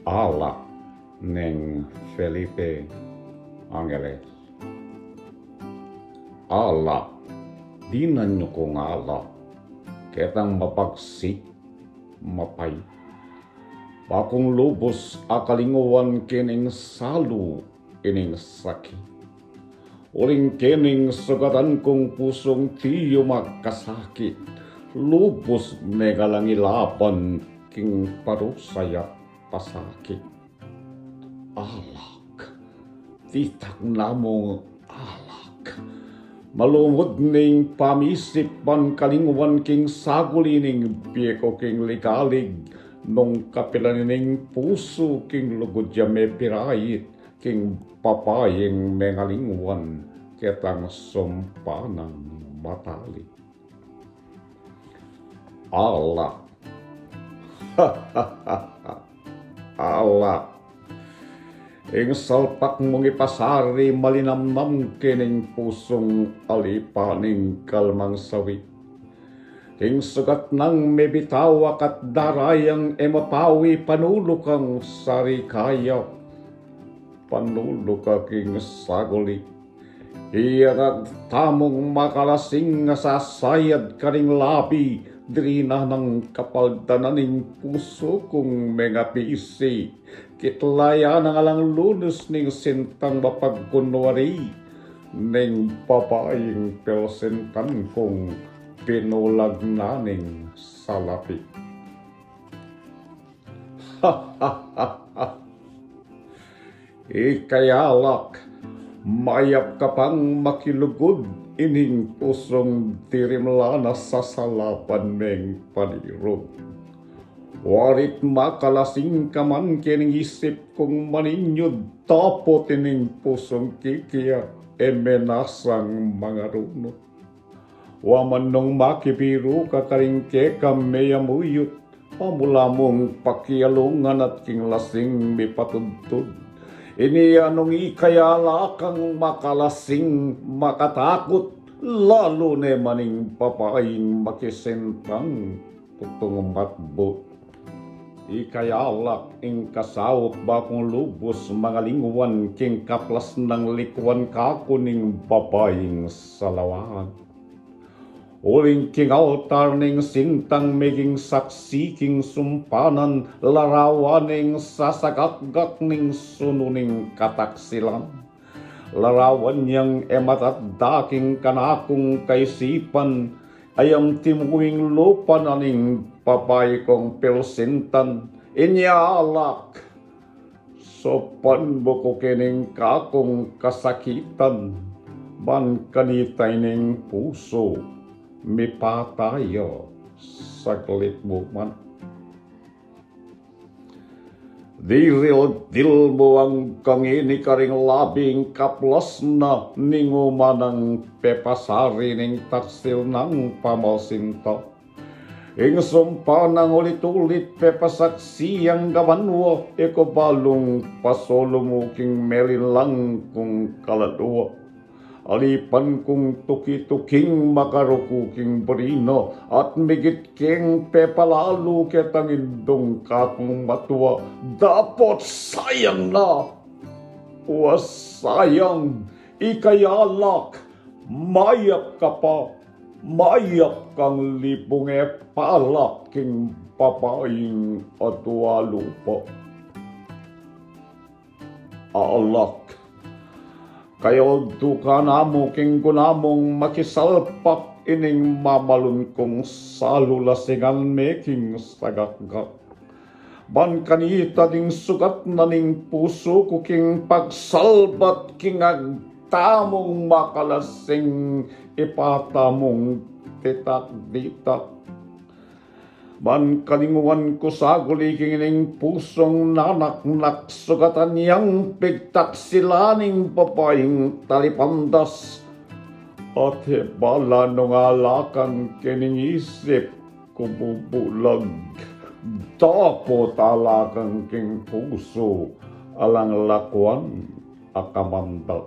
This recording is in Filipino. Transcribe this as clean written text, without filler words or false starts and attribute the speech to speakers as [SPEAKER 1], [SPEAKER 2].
[SPEAKER 1] ala neng Felipe Angeles. Ala, di na nyo kong ala, ketang mapagsik, mapay. Pakong lubos akalinguan kining salu ining sakit. Uling kining sugatan kong pusong tiyo magkasakit. Lubos megalangilapan king parusaya pasakit. Alak, titak namong alak. Malumod ning pamisip pan kalinguan king sagulining piyeko king likalig. Nung kapilanining puso king lugod me pirayit. King papayeng mengalinguan ketang sumpanang matali. Allah. Allah. Ing salpak mong ipasari malinamnam kining pusong alipaning kalmang sawit. Ing sugat nang mebitawa kat darayang emapawi panulukang sarikaya. Panuluk king saguli. Iya tamong makalasing nga sasayad karing labi. Dirina ng kapaldananing puso kong mga pisi. Kitlaya ng alang lunes ning sintang mapagkunwari. Ning papaing pelsentan kong pinulag naning salapi. Ikayalak, mayap ka pang makilugod ining pusong tirimlana sa salapan meng panirog. Warit makalasing ka man kining isip kong maninyod tapot ining pusong kikiya emenasang mga runot. Waman nung makibiro ka karingke ka meyamuyot, pamula mong pakialungan at king lasing mipatudtud. Ini anong ikayala kang makalasing makatakot, lalo ne maning papaing makisentang tutong matbo. Ikayalak ing kasawot bakong lubos mga linguan king kaplas ng likuan kakuning papaing salawan. Uling king altar ning sintang meging saksi king sumpanan larawan ning sasagakgak ning sununing kataksilan. Larawan niyang ematat daking kanakong kaisipan ayam timuing lupa na ning papay kong pilsintan inyalak. Sopan buko kining kakong kasakitan man kanitay ning puso. Mipatayo saglit mo man. Diril mo ang kangini karing labing kaplas na ningumanang pepasari ning taksil ng pamasinta. Ing sumpa ng ulit-ulit pepasaksi ang gamanwa eko balong pasolo mo king melilang kung kaladwa. Alipan kong tuki-tuking makarukuking berino at migit king pepalalu ketang indong kakong matwa. Dapat sayang na! Was sayang! Ikayalak! Mayap ka pa! Mayap kang lipong palak king papaing atwa lupa. Alak! Kayo duka namo king kunamong makisalpak ining mamalun kong salulasingan meking sagakgak. Ban kanita ding sugat na ning puso ko king pagsalbat king agtamong makalasing ipatamong titak-ditak. Man kalinguan ko saguli kining pusong nanak-nak sugatan niyang pigtaksilaning papaing talipandas. At hebala nung alakan kining isip ko bubulag. Dapat alakan king puso alang lakwan akamanda.